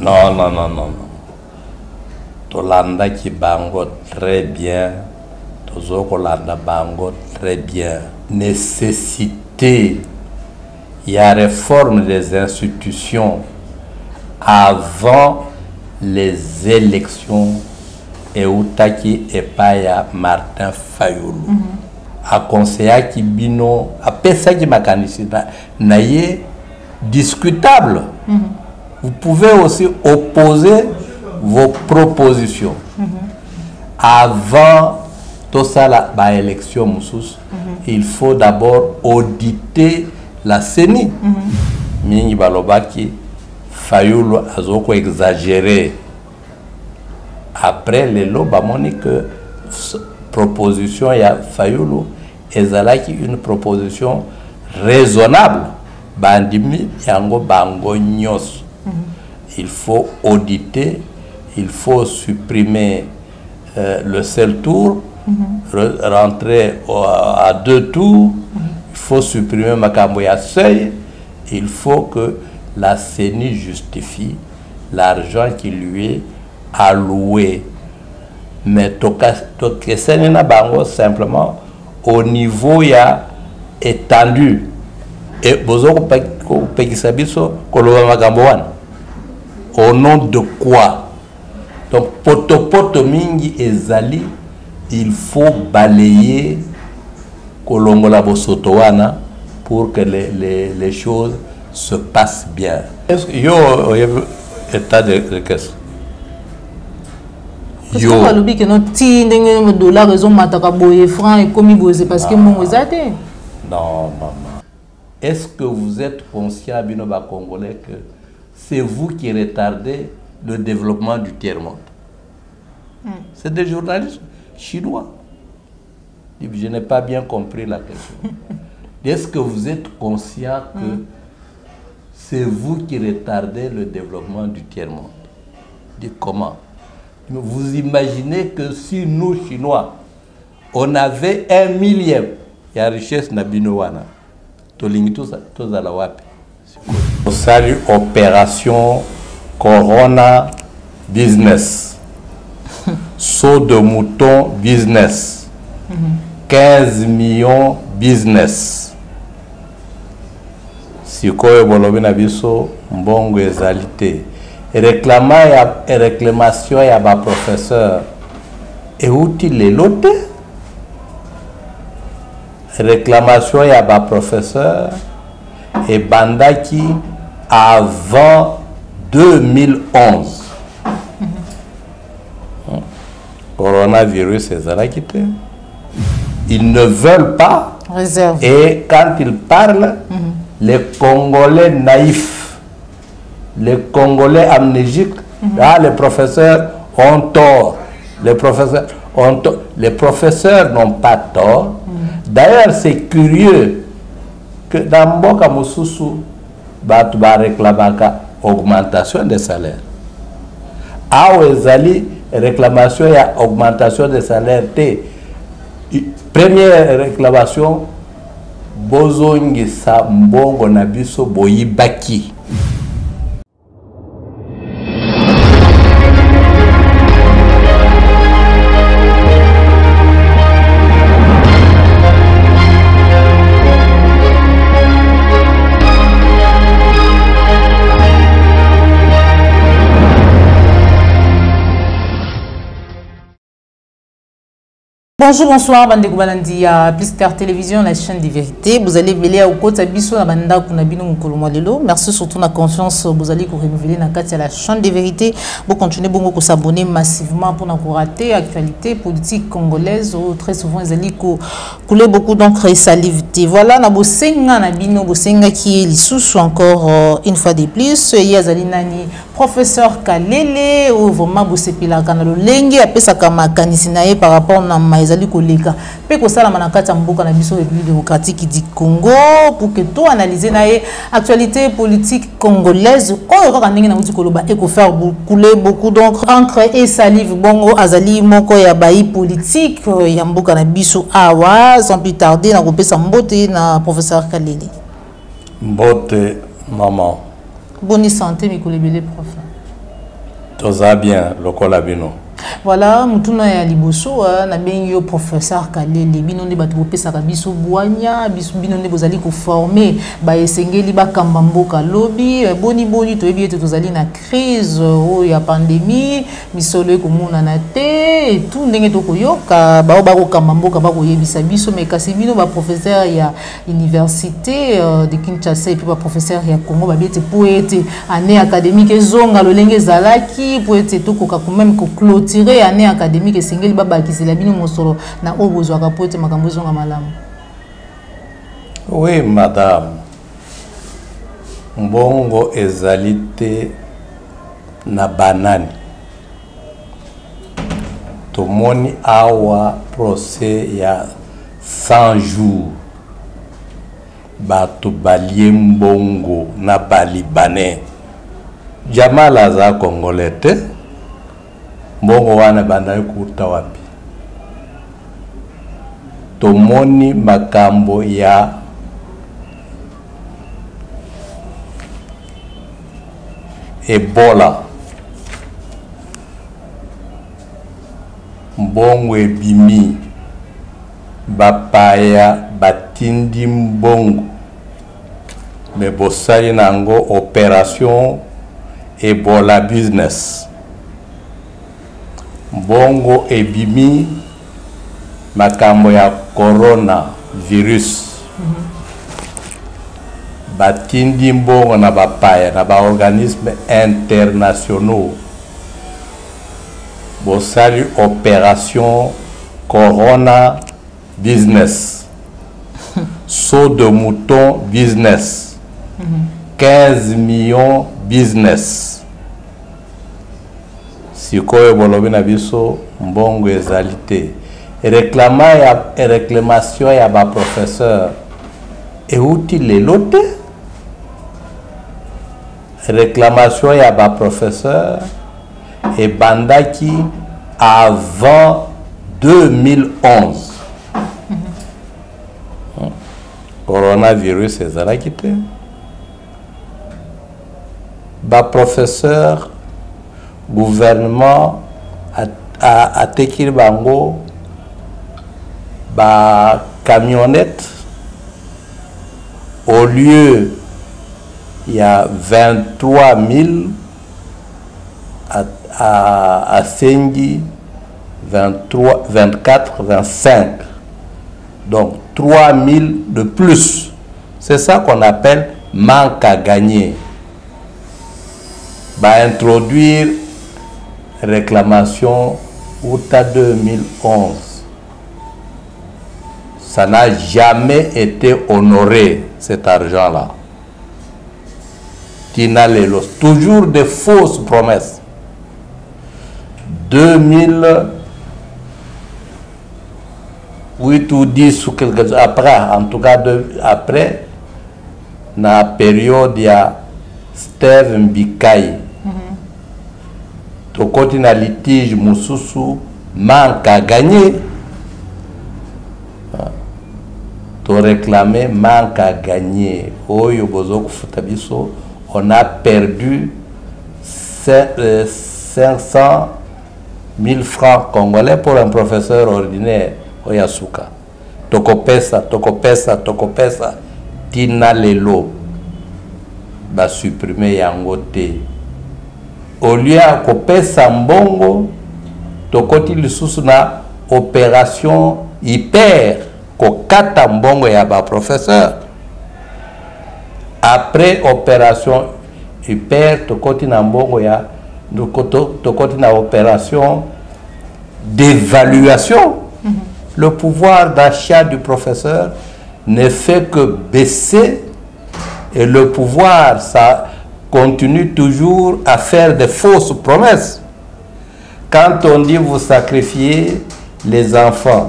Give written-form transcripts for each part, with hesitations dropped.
Non, non, non, non, non. Tolanda qui bango très bien. Tozo Kolanda bango très bien. Nécessité. Il y a réforme des institutions avant les élections et Outaki et Paya Martin Fayoulou. A conseiller qui bino, a pesa qui m'a candidat, naïe discutable. Vous pouvez aussi opposer vos propositions. Avant tout ça, la élection, il faut d'abord auditer la CENI. Mingi balobaki, Fayoulou a exagéré. Après, les lots, que proposition, il y a Fayoulou, et une proposition raisonnable. Bandimi, yango bango nyos. Il faut auditer, il faut supprimer le seul tour, rentrer à 2 tours, il faut supprimer Makamboya Seuil, il faut que la CENI justifie l'argent qui lui est alloué. Mais bango simplement au niveau il y a étendu. Et au nom de quoi? Donc poto mingi ezali, il faut balayer Kolongola Bosotowana pour que les choses se passent bien. Est-ce qu'il y a un état de question? Parce que va l'oublier que notre $10 raison mataka boye franc et comme il parce que mon ezate. Non, maman. Est-ce que vous êtes conscient, Binoba Congolais, que c'est vous qui retardez le développement du tiers-monde? C'est des journalistes chinois. Je n'ai pas bien compris la question. Est-ce que vous êtes conscient que c'est vous qui retardez le développement du tiers-monde? Dites comment? Vous imaginez que si nous, Chinois, on avait 1/1000, il y a richesse Nabinowana. Salut, opération Corona Business. Saut de mouton business. 15 millions business. Si quoi bolobina biso mbongo ezalité. Réclamation ya ba professeur et outil les lote. Réclamation ya ba professeur et bandaki avant 2011. Coronavirus est quitté. Ils ne veulent pas. Réserve. Et quand ils parlent, les Congolais naïfs, les Congolais amnésiques, les professeurs ont tort. Les professeurs n'ont pas tort. D'ailleurs, c'est curieux que dans Mboka Moussousou, il y a réclamation augmentation des salaires. Réclamation et augmentation des salaires. Première réclamation, Bozongi sa mbongo na biso boyibaki. Bonjour, bonsoir, Bandeko Balandi, à Plister Télévision, la chaîne des vérités. Vous allez veiller au côté Bisso, la banda Kunabino Nkolomalelo. Merci surtout la confiance, vous allez renouveler la chaîne des vérités. Vous continuez à s'abonner massivement pour ne rater l'actualité politique congolaise. Très souvent, vous allez couler beaucoup d'encre et salive. Voilà, na bosenga na bino bosenga qui est l'issous encore une fois de plus. Yazali nani professeur Kalele ou vraiment bosepila kanalo lengi apesa kama kanisinae par rapport na maizali koleka pe ko sala manakata mboka na biso République démocratique du Congo pour que tout analyser nae actualité politique congolaise oyo kaka ndenge na uti koloba et ko faire couler beaucoup d'encre et salive bongo azali moko ya bayi politique ya mboka na biso awa sans plus tarder na kopesa mbote na professeur Kalele. Mbote maman. Bonne santé, mes collègues, prof. Toza bien, lokola bino. Voilà, mutuna ya liboso na benyo professeur Kalele bino ne bato bopesa ka biso bwanya bino ne bozali ko former ba esengeli ba kamba mboka lobi boni to ebi tozali na crise ya pandémie misolo ekomona na te tout ndenge to koyoka ba ko kamba mboka ba ko yebisa biso mais kasi bino ba professeur ya université de Kinshasa et puis ba professeur ya Congo ba biete poète année académique ezonga lolenge zalaki poète to koka quand même ko tirer année académique et singeli baba qui c'est la bino mosoro na obozo akapote makambo zonga malamu. Oui madame. Mbongo ezalité na banani. Tomoni awa procès ya 100 jours. Bato balie mbongo na balibanais. Jamala za congolais. Mbongo wana bandai kuta wapi. Tomoni makambo ya Ebola. Mbongo ebimi. Bapaya batindi mbongo. Me bosali nango opération Ebola business. Mbongo ebimi makambo ya corona virus. Batindi mbongo na bapaya na ba organismes internationaux. Bosali opération corona business. Saut de mouton business. 15 millions business. Sikoyo bolobi na biso mbongo ezalité. Réclamation ya ba professeur euti lelote. Réclamation ya ba professeur et bandaki avant 2011. Coronavirus ezalaki te. Ba professeur gouvernement a tekil bango ba camionnette au lieu il y a 23 000 à Sengi 23 24 25 donc 3 000 de plus. C'est ça qu'on appelle manque à gagner. Va introduire réclamation OUTA 2011. Ça n'a jamais été honoré, cet argent-là. Tina Lelos. Toujours des fausses promesses. 2008 ou 10 ou quelque chose après, en tout cas après, dans la période, il y a Steve Mbikaï. Tokoti na litige mususu manque à gagner. To réclamer manque à gagner. Oyo bozo kufuta biso, on a perdu 500 000 francs congolais pour un professeur ordinaire Oyasuka. Tokopesa tina lelo ba supprimer yango te. Au lieu de kopesa mbongo, tokoti lisusu na opération hyper kokata mbongo ya ba professeur. Après opération hyper tokoti na mbongo ya tokoti na opération d'évaluation. Le pouvoir d'achat du professeur ne fait que baisser et le pouvoir ça continue toujours à faire des fausses promesses. Quand on dit vous sacrifiez les enfants,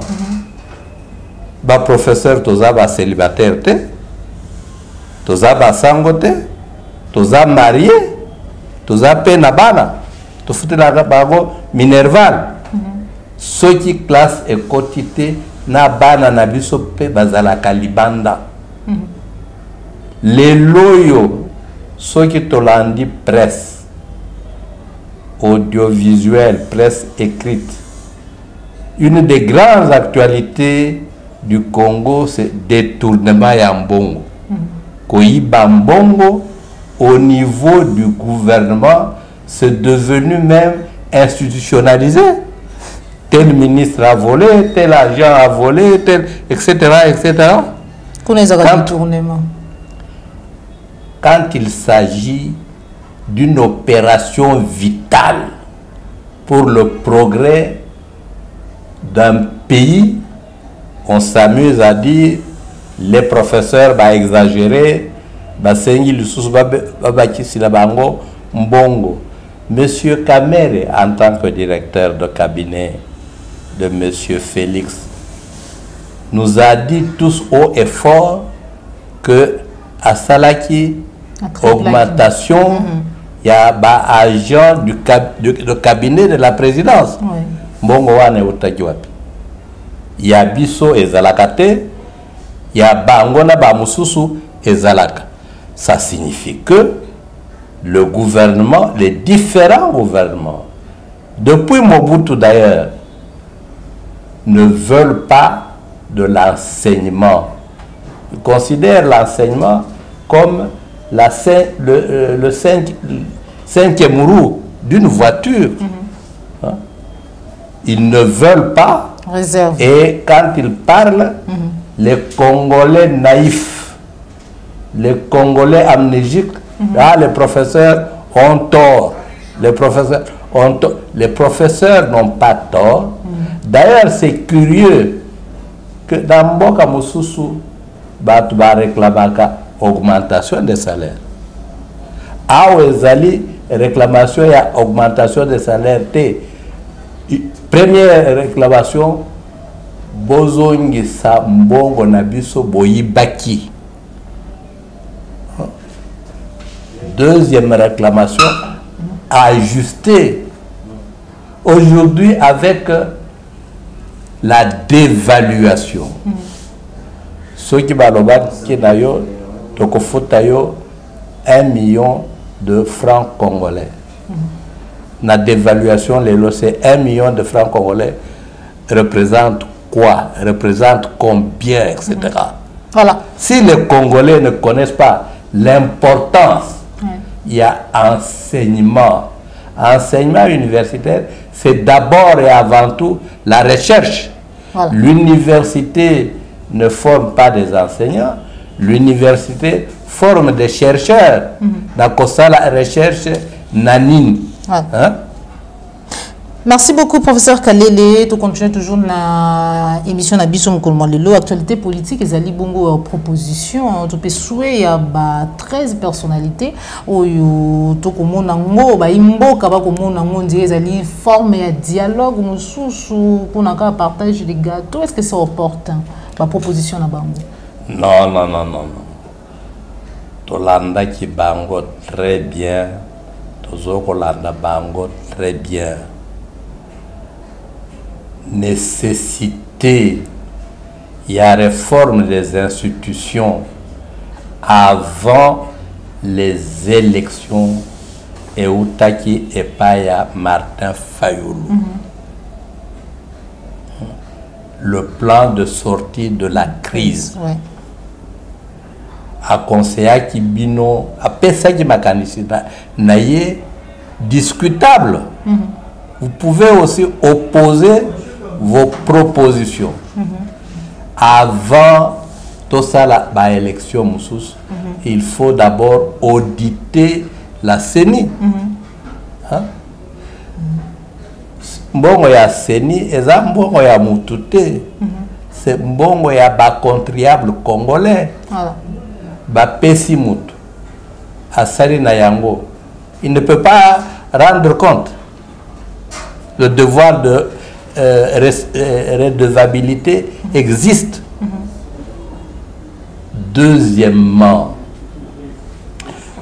bah professeur toza ba célibataire te, toza ba sangote, toza marié, toza pe na bana, to fute la bago minerval. Ceux qui classent et quotité na bana na biso pe bazala kalibanda. Les loyaux ceux qui te l'ont dit presse audiovisuelle, presse écrite. Une des grandes actualités du Congo, c'est détournement ya mbongo. Koyiba mbongo au niveau du gouvernement, c'est devenu même institutionnalisé. Tel ministre a volé, tel agent a volé, tel, etc., etc. Quand il s'agit d'une opération vitale pour le progrès d'un pays, on s'amuse à dire les professeurs vont exagérer, Monsieur Kamere, en tant que directeur de cabinet de Monsieur Félix, nous a dit tous haut et fort que à Salaki, augmentation, il y a un agent du cabinet de la présidence. Mbongo wane utakiwapi. Il y a Bisso et Zalakate, il y a Bangona Bamususu et Zalaka. Ça signifie que le gouvernement, les différents gouvernements, depuis Mobutu d'ailleurs, ne veulent pas de l'enseignement. Ils considèrent l'enseignement comme le cinquième roue d'une voiture. Ils ne veulent pas. Réserve. Et quand ils parlent, les Congolais naïfs, les Congolais amnésiques, les professeurs ont tort. Les professeurs ont tort. Les professeurs n'ont pas tort. D'ailleurs, c'est curieux que dans Mboka Moussousou, Batu ba réclamaka augmentation des salaires. Ah, Ezali, réclamation et augmentation des salaires. Première réclamation, Bozongi sa mbongo na biso boyibaki. Deuxième réclamation, ajustée. Aujourd'hui, avec la dévaluation. Ceux qui balobat qui nayo, tokofotayo 1 million de francs congolais. La dévaluation, c'est 1 million de francs congolais représente quoi? Représente combien, etc. Voilà. Si les Congolais ne connaissent pas l'importance, il y a enseignement. Enseignement universitaire, c'est d'abord et avant tout la recherche. Voilà. L'université ne forme pas des enseignants, l'université forme des chercheurs. Dans ça, la recherche nanine. Voilà. Hein? Merci beaucoup, professeur Kalele. Tu continues toujours na émission na biso mkolmo lelo actualité politique ezali bongo proposition tu peux souhaiter ya ba 13 personnalités oyo to komona ngo ba imboka ba komona ngo ndie ezali forme ya dialogue mususu pona ka partage des gâteaux. Est-ce que c'est opportun ba proposition na bango? Non, non, non, non, non. Tolanda ki bango très bien. Tozoko landa bango très bien. Nécessité, il y a réforme des institutions avant les élections et Outaki et Paya Martin Fayoulou. Le plan de sortie de la crise. Ouais. A conseiller qui bino, a pesa qui mécanisme naïe discutable. Vous pouvez aussi opposer vos propositions avant tout ça la élection Moussous. Il faut d'abord auditer la CENI. Mbongo ya CENI eza mbongo ya mutute. C'est mbongo ya ba contribuable congolais. Ba pesi mutu asali na yango. Il ne peut pas rendre compte. Le devoir de redevabilité existe. Deuxièmement,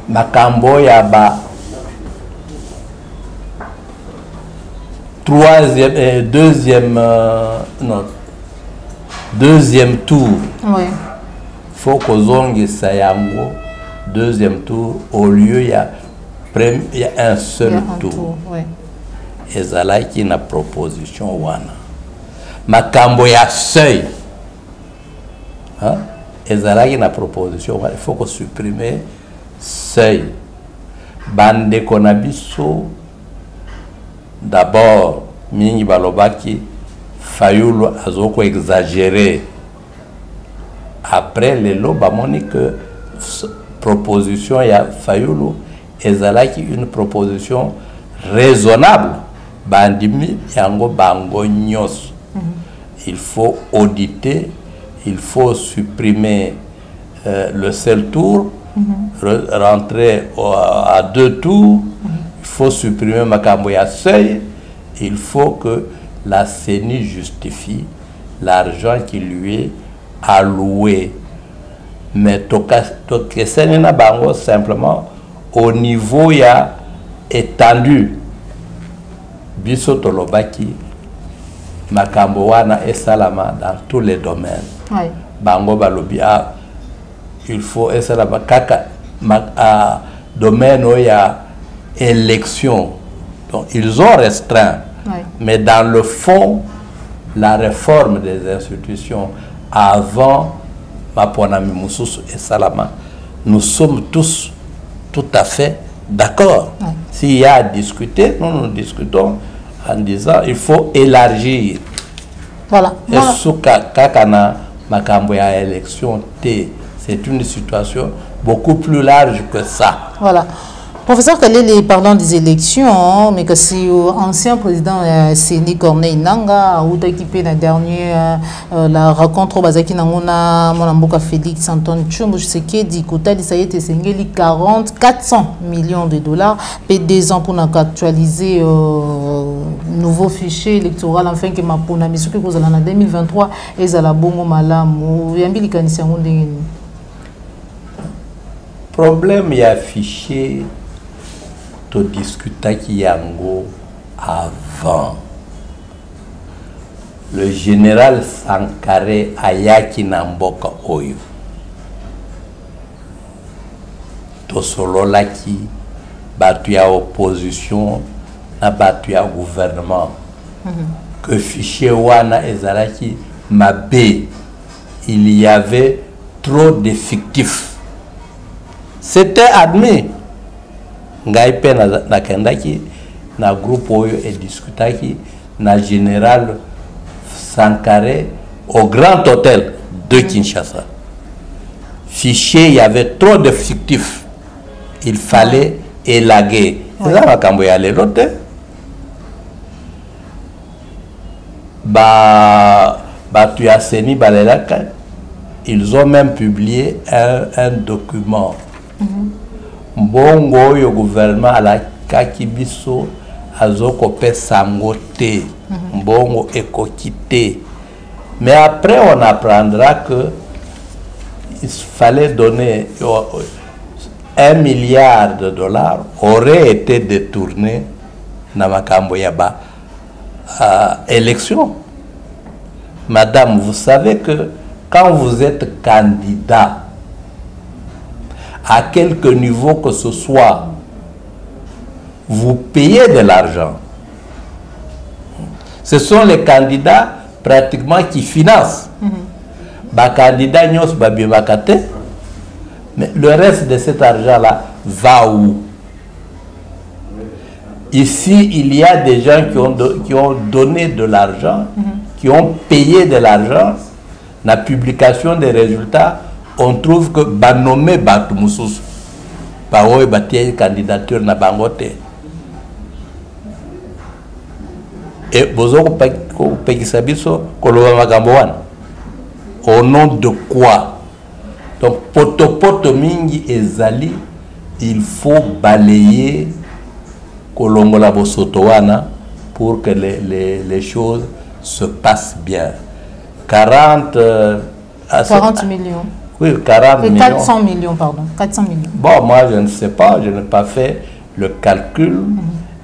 Makambo Yaba, deuxième tour. Oui. Faut que Zongi Sayango, deuxième tour, au lieu il y a y a un seul tour. Ouais. Ezalaki na proposition wana. Makambo ya seuil. Hein? Ezalaki na proposition wana. Il faut qu'on supprime seuil. Bande konabiso. D'abord, mingi balobaki Fayulu azoko exagéré. Après les lots bamoni que proposition ya Fayulu ezalaki une proposition raisonnable. Bandimi yango bango nyos. Il faut auditer, il faut supprimer le seul tour, rentrer à 2 tours. Il faut supprimer Makambo ya seuil. Il faut que la CENI justifie l'argent qui lui est alloué. Mais Tokesenina Bango simplement au niveau ya étendu. Biso Tolobaki Makambo wana et Salama dans tous les domaines. Ouais. Bango Balobi il faut et Salama kaka domaine où il y a élection. Donc ils ont restreint. Ouais. Mais dans le fond, la réforme des institutions avant Maponami Moussous et Salama, nous sommes tous tout à fait d'accord. Ouais. S'il y a à discuter, nous discutons en disant il faut élargir. Voilà. Et Kakana Makambo ya élection T, c'est une situation beaucoup plus large que ça. Voilà. Professeur Kalele, parlant des élections, mais que c'est ancien président CENI Corneille Nanga, ou équipé la dernière la rencontre au Bazaki Nangona, Monamboka Félix Antoine Tchumbo, je sais que du côté de Sayete Sengeli 400 millions de dollars, et 2 ans pour actualiser nouveau fichier électoral, enfin que ma pona, mais ce que vous avez en 2023, et à la bongo malam, ou yambi kanisi ngonde. Problème y a fichier. To discuta qui yango avant. Le général Sankare ayaki namboka oyo. To solola ki batu ya opposition na batu ya gouvernement. Que fichier wana ezalaki mabe. Il y avait trop d'effectifs. C'était admis. Ngai pe na kendaki na groupe oyo et discutaki na général Sankare au Grand Hôtel de Kinshasa. Fichier, il y avait trop de fictifs. Il fallait élaguer. C'est ça makambo ya lelo te. Tu as CENI balelaka. Ils ont même publié un document. Mbongo yo gouvernement à la kakibiso azoko pe sangote mbongo ekokite. Mais après on apprendra que il fallait donner 1 milliard de dollars aurait été détourné na makambo ya ba élection. Madame, vous savez que quand vous êtes candidat à quelque niveau que ce soit, vous payez de l'argent. Ce sont les candidats pratiquement qui financent. Les candidats nyos babibakate, mais le reste de cet argent-là va où? Ici, il y a des gens qui ont donné de l'argent, qui ont payé de l'argent. La publication des résultats, on trouve que Banome Batumusus, Baoui Batie candidature na Bangote. Et Bozoko Pekisabiso, Koloba Magamboan. Au nom de quoi? Donc, Poto Mingi et Zali, il faut balayer Kolongola Bosotowana pour que les choses se passent bien. 40 millions. Oui, 40 millions. 400 millions, pardon. 400 millions. Bon, moi, je ne sais pas. Je n'ai pas fait le calcul.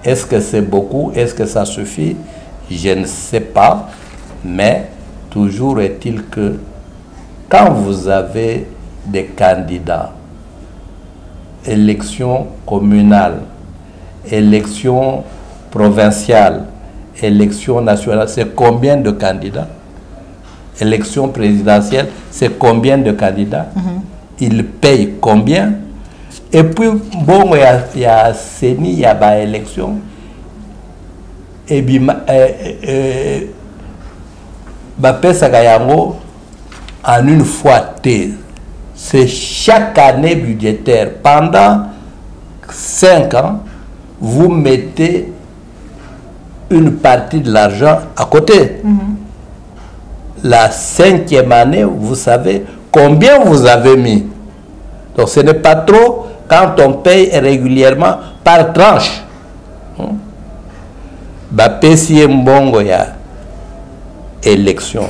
Est-ce que c'est beaucoup? Est-ce que ça suffit? Je ne sais pas. Mais toujours est-il que quand vous avez des candidats, élections communales, élection provinciale, élection nationale, c'est combien de candidats? Élection présidentielle, c'est combien de candidats? Ils payent combien? Et puis, bon, il y a CENI, il y a élection. Et bien, en une fois T, c'est chaque année budgétaire. Pendant 5 ans, vous mettez une partie de l'argent à côté. La 5e année, vous savez combien vous avez mis. Donc ce n'est pas trop quand on paye régulièrement par tranche. PCM Mbongo ya élection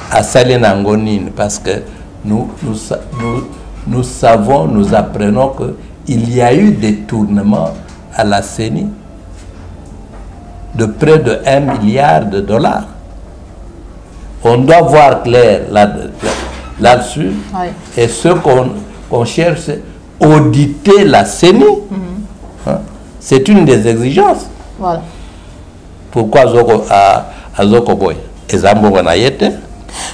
à Salenangonine, parce que nous savons, nous apprenons qu'il y a eu des tournements à la CENI de près de 1 milliard de dollars. On doit voir clair là-dessus. Oui. Et ce qu'on cherche, c'est auditer la CENI. C'est une des exigences. Voilà. Pourquoi Azokoboy et Zambo Nayete?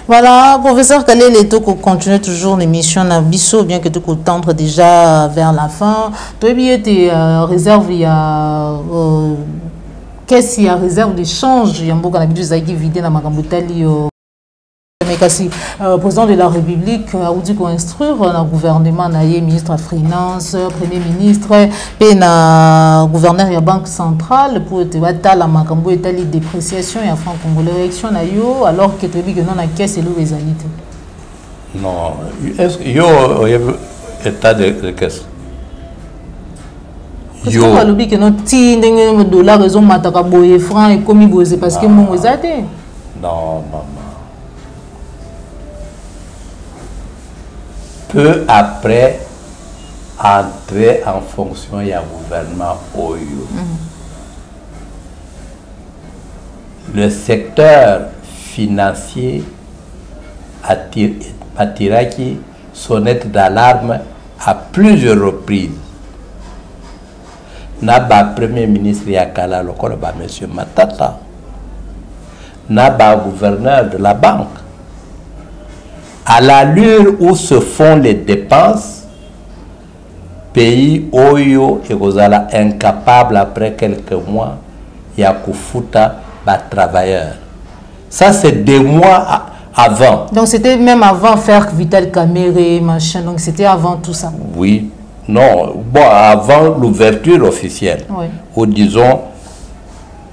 Voilà, professeur Kalel Leto, qu'on continue toujours l'émission Nabiso, bien que tu tendre déjà vers la fin. Toi, bien, tu réserve, il y a qu'est-ce qu'il y a réserve d'échange? Il y a un peu de vidé dans Makambutali. Mais kasi président de la République a dit qu'on instruire le gouvernement, ministre de Finance, Premier ministre, et le gouverneur de la Banque centrale pour la Makambo et la dépréciation et la franc congolais réaction alors que tu dis que non la caisse et les alités. Non, est-ce qu'il y a état de caisse? Yo. Parce que que non ti dollar raison mataka boye franc et comme boye parce que mon ezate. Non, maman. Peu après entrer en fonction, il y a un gouvernement Oyo. Le secteur financier a tiré sonnette d'alarme à plusieurs reprises. Naba Premier ministre Yakala Lokoloba M. Matata, Naba gouverneur de la banque. À l'allure où se font les dépenses, pays Oyo et Gozala incapable après quelques mois, Yakufuta bat travailleur. Ça c'est des mois avant. Donc c'était même avant faire Vital Kamere, machin, donc c'était avant tout ça. Oui, non, bon, avant l'ouverture officielle. Oui. Ou disons,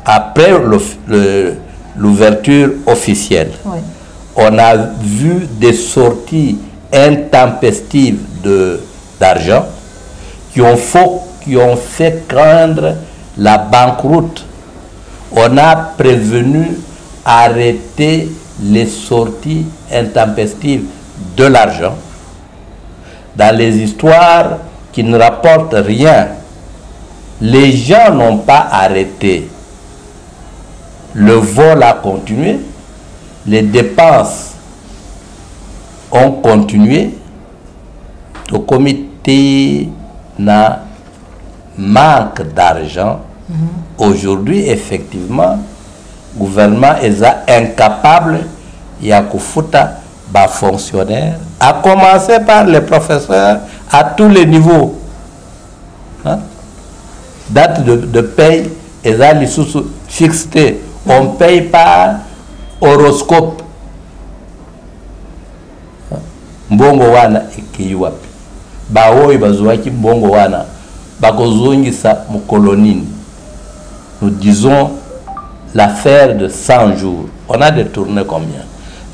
après l'ouverture officielle. Oui. On a vu des sorties intempestives d'argent qui ont fait craindre la banqueroute. On a prévenu arrêter les sorties intempestives de l'argent dans les histoires qui ne rapportent rien. Les gens n'ont pas arrêté. Le vol a continué. Les dépenses ont continué. Le comité n'a manque d'argent. Aujourd'hui, effectivement, le gouvernement est incapable. Il y a des fonctionnaires, à commencer par les professeurs à tous les niveaux. Date de paye est fixée. On paye par horoscope. Mbongo wana ikiwapi baoyi bazuaki mbongo wana bakozongisa mukolonini. Nous disons l'affaire de 100 jours, on a détourné combien?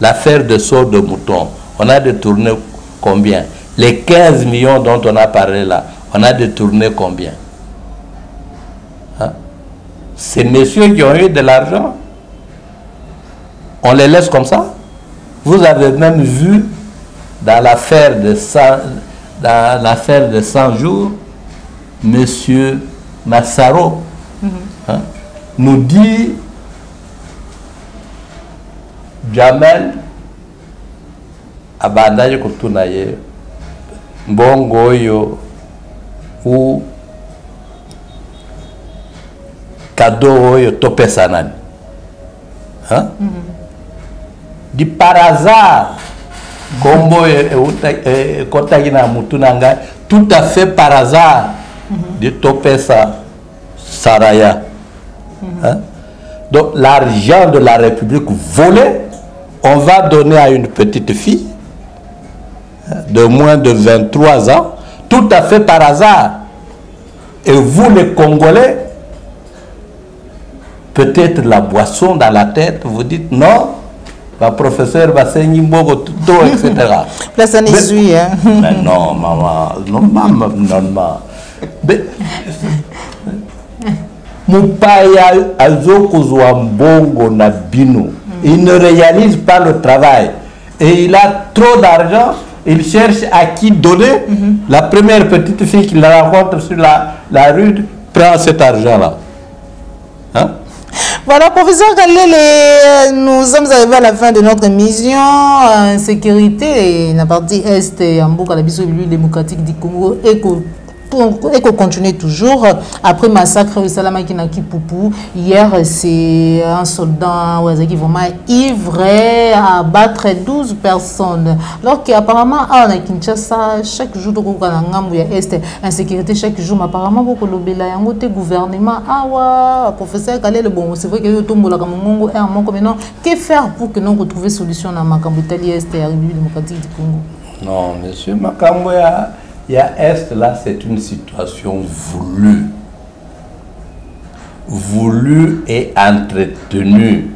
L'affaire de saut de mouton, on a détourné combien? Les 15 millions dont on a parlé là, on a détourné combien? Ces messieurs qui ont eu de l'argent, on les laisse comme ça? Vous avez même vu dans l'affaire de 100 jours, monsieur Massaro nous dit Jamel abandanye kutunaye mbongo yo ou cadeau topé sanan. Hein? Dit par hasard, Kombo et Kotagina Mutunanga, tout à fait par hasard, de topé Saraya. Hein? Donc l'argent de la République volé, on va donner à une petite fille de moins de 23 ans, tout à fait par hasard. Et vous les Congolais, peut-être la boisson dans la tête, vous dites non, le professeur va saigner tout, etc. Là, ça n'est suit, hein? Mais non, maman, non, maman, non, Moupaya Azokuzwa Mbongo Nabino, il ne réalise pas le travail et il a trop d'argent, il cherche à qui donner. La première petite fille qu'il rencontre sur la rue prend cet argent-là. Hein? Voilà, professeur Kalele, nous sommes arrivés à la fin de notre émission. Sécurité, la partie Est, en Mboka, la République démocratique du Congo, et qu'on continue toujours. Après massacre au Salamaki Naki Poupou, hier c'est un soldat qui vraiment ivre à battre 12 personnes. Alors qu'apparemment à Kinshasa, chaque jour il y a Est, insécurité chaque jour, mais apparemment beaucoup de gouvernement, professeur Kalele, bon c'est vrai que tout le monde a un moment maintenant, que faire pour que nous retrouvions solution dans Makambutali Est et la République démocratique du Congo? Non, monsieur Makamboya. Il y a Est, là, c'est une situation voulue. Voulue et entretenue.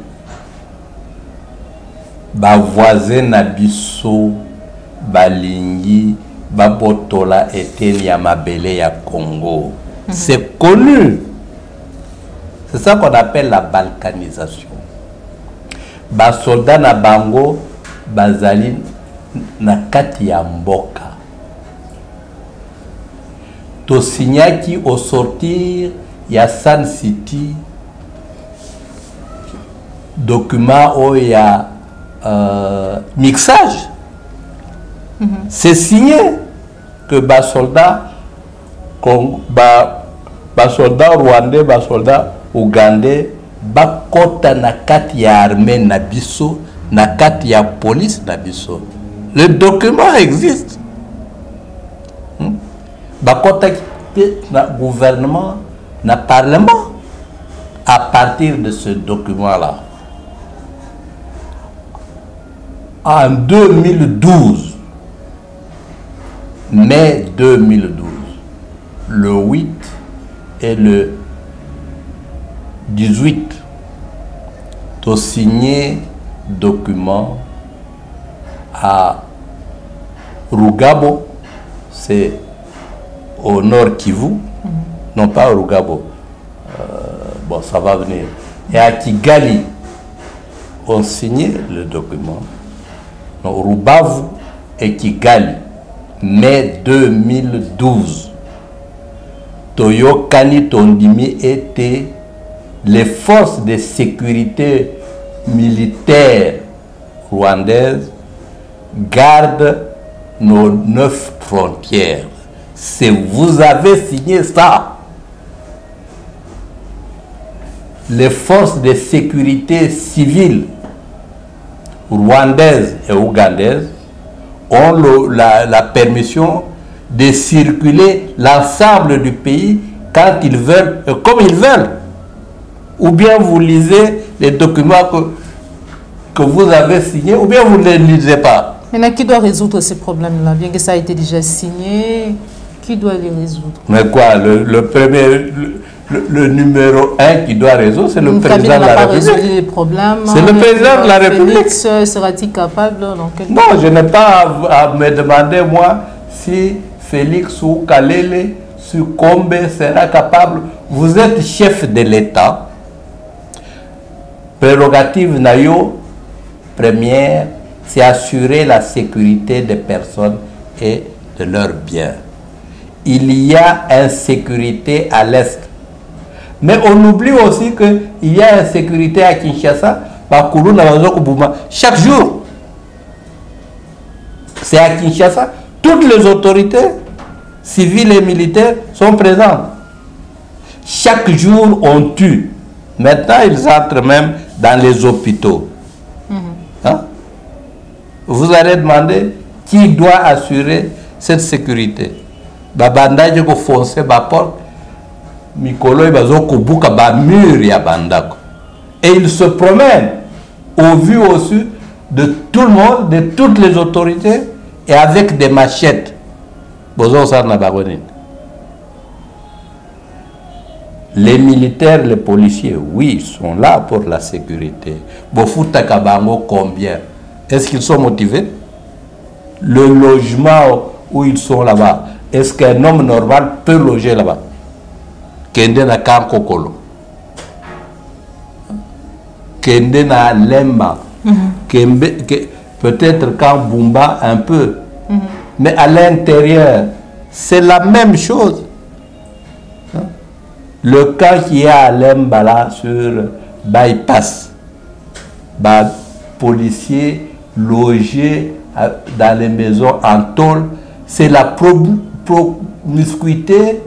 Ba voisin Nabiso, Balingi, Babotola et Yamabele ya Congo. C'est connu. C'est ça qu'on appelle la balkanisation. Ba soldat na bango, bazali na kati ya mboka. Tosignaki au sortir, il y a San City, document où il y a mixage. C'est signé que les soldats rwandais, les soldats ougandais, bakota na kati ya armée na biso, na kati ya police na biso. Le document existe. Le gouvernement, le parlement, à partir de ce document-là. En 2012, mai 2012, le 8 et le 18, tu as signé document à Rugabo, c'est au nord Kivu, non pas au Rugabo, bon ça va venir, et à Kigali, on signé le document, non, Rubavu et Kigali, mai 2012. Toyo Kani Tondimi était les forces de sécurité militaires rwandaises gardent nos 9 frontières. C'est vous avez signé ça. Les forces de sécurité civile rwandaises et ougandaises ont la permission de circuler l'ensemble du pays quand ils veulent, comme ils veulent. Ou bien vous lisez les documents que vous avez signés, ou bien vous ne les lisez pas. Maintenant, qui doit résoudre ces problèmes-là? Bien que ça a été déjà signé, qui doit les résoudre? Mais quoi, le premier, le numéro 1 qui doit résoudre, c'est le président de la République. Les problèmes. C'est le président de la République. Sera-t-il capable? Non, je n'ai pas à me demander, moi, si Félix ou Kalele, Sukombe sera capable. Vous êtes chef de l'État. Prérogative Nayo, première, c'est assurer la sécurité des personnes et de leurs biens. Il y a insécurité à l'Est. Mais on oublie aussi qu'il y a insécurité à Kinshasa, chaque jour. C'est à Kinshasa. Toutes les autorités civiles et militaires sont présentes. Chaque jour, on tue. Maintenant, ils entrent même dans les hôpitaux. Hein? Vous allez demander qui doit assurer cette sécurité. Babanda ko foncer ba porte, mikolo bazo ko buka ba mur ya bandako. Et ils se promènent au vu au su de tout le monde, de toutes les autorités, et avec des machettes. Les militaires, les policiers, oui, sont là pour la sécurité. Bofuta Kabango, combien? Est-ce qu'ils sont motivés? Le logement où ils sont là-bas, est-ce qu'un homme normal peut loger là-bas? Kende na Kankokolo, Kende na Lemba, peut-être quand Bumba un peu, mais à l'intérieur, c'est la même chose. Le camp qui est à Lemba là sur bypass, policiers logés dans les maisons en tôle, c'est la promiscuité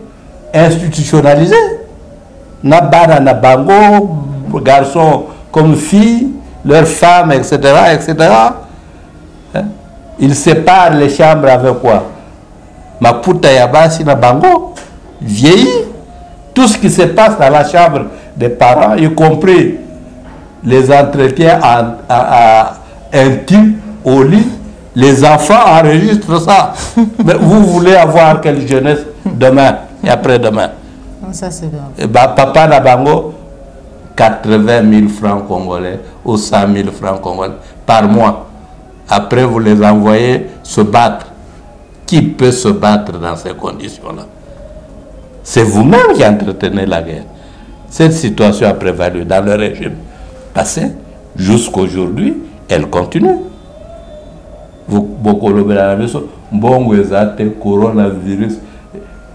institutionnalisée. Nabana Nabango, garçons comme filles, leurs femmes, etc., etc. Ils séparent les chambres avec quoi? Maputa Yabasi Nabango, vieilli. Tout ce qui se passe dans la chambre des parents, y compris les entretiens intimes au lit, les enfants enregistrent ça. Mais vous voulez avoir quelle jeunesse demain et après-demain? Ça, c'est bien. Papa Nabango, 80 000 francs congolais ou 100 000 francs congolais par mois. Après, vous les envoyez se battre. Qui peut se battre dans ces conditions-là? C'est vous-même qui entretenez la guerre. Cette situation a prévalu dans le régime passé. Jusqu'aujourd'hui, elle continue. Beaucoup de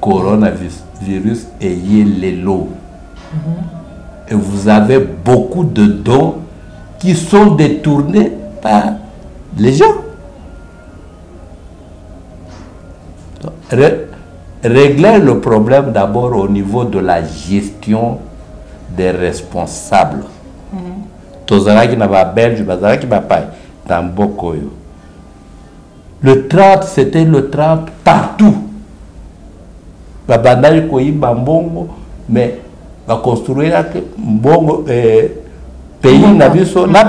coronavirus et les lots. Et vous avez beaucoup de dons qui sont détournés par les gens. Régler le problème d'abord au niveau de la gestion des responsables. Le 30, c'était le 30 partout. Mais va construire pays na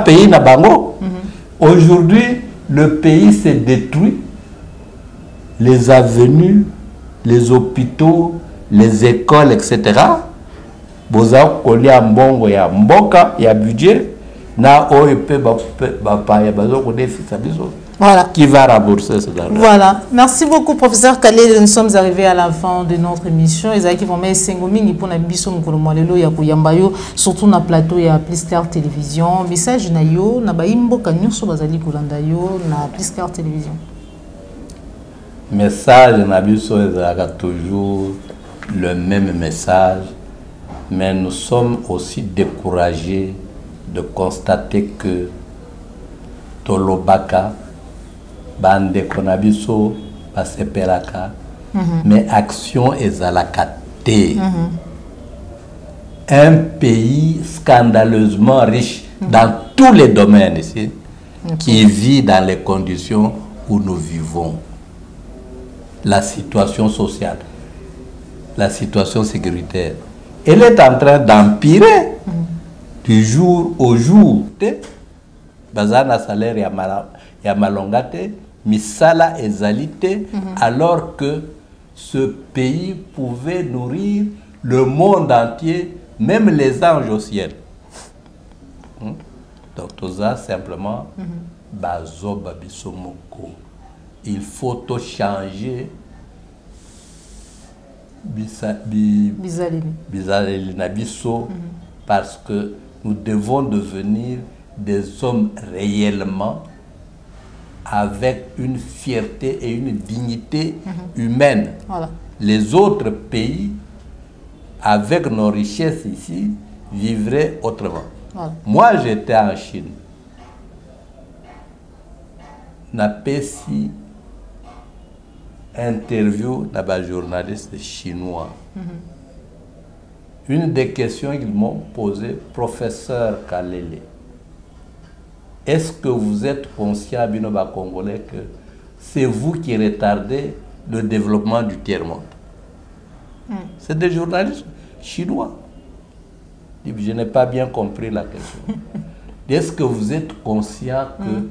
pays na bango. Aujourd'hui, le pays s'est détruit. Les avenues, les hôpitaux, les écoles, etc. Boza kolia mbongo ya mboka ya budget na OEP voilà. Qui va rembourser ce argent? Voilà. Merci beaucoup, professeur Khaled. Nous sommes arrivés à la fin de notre émission. Les gens qui vont mettre Sengomingi pour la biso Mkolomolelo ya Kuyambayo, surtout na plateau ya Plister Télévision. Message na yo na baimbo kanyoso bazali kolanda yo na Plister Télévision. Message na biso ezalaka toujours le même message, mais nous sommes aussi découragés de constater que Tolobaka bande konabiso basepelaka mais action ezalaka te. Un pays scandaleusement riche dans tous les domaines ici, qui vit dans les conditions où nous vivons. La situation sociale, la situation sécuritaire, elle est en train d'empirer du jour au jour. Bazana salaire ya malongate, misala ezalité, alors que ce pays pouvait nourrir le monde entier, même les anges au ciel. Donc tout ça simplement, bazo babisomoko. Il faut tout changer. Bizaleli nabiso, parce que nous devons devenir des hommes réellement avec une fierté et une dignité humaine. Voilà. Les autres pays, avec nos richesses ici, vivraient autrement. Voilà. Moi, j'étais en Chine. Napesi interview d'un journaliste chinois. Une des questions qu'ils m'ont posées, professeur Kalele, est-ce que vous êtes conscient, Binoba Congolais, que c'est vous qui retardez le développement du tiers-monde? C'est des journalistes chinois. Je n'ai pas bien compris la question. Est-ce que vous êtes conscient que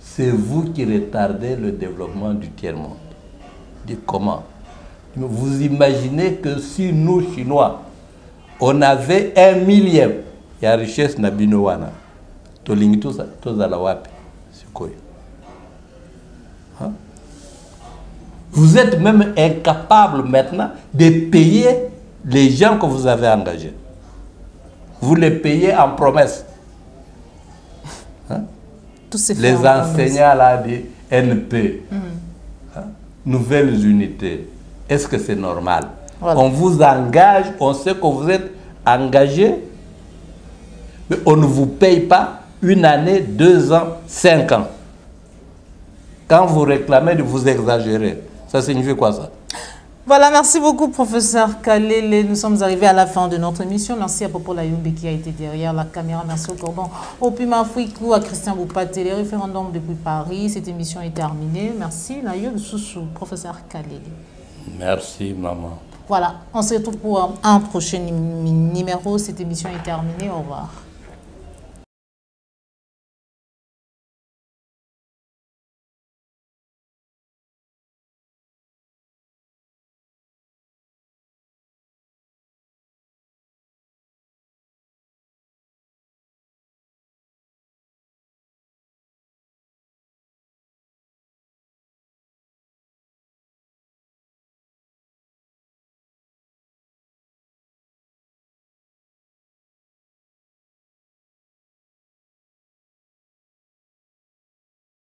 c'est vous qui retardez le développement du tiers-monde? Comment? Vous imaginez que si nous, Chinois, on avait 1/1000, il y a richesse na binowana, tolingi tozala wapi sikoyo. Vous êtes même incapable maintenant de payer les gens que vous avez engagés. Vous les payez en promesse. Les enseignants là du NP, nouvelles unités. Est-ce que c'est normal? Voilà. On vous engage, on sait que vous êtes engagé, mais on ne vous paye pas 1 année, 2 ans, 5 ans. Quand vous réclamez, vous exagérez. Ça signifie quoi ça? Voilà, merci beaucoup, professeur Kalele. Nous sommes arrivés à la fin de notre émission. Merci à Popo Layumbe qui a été derrière la caméra. Merci au cordon, au Puma Fouikou, à Christian Boupate, les référendums depuis Paris. Cette émission est terminée. Merci, Layumbe Soussou, professeur Kalele. Merci, maman. Voilà, on se retrouve pour un prochain numéro. Cette émission est terminée. Au revoir.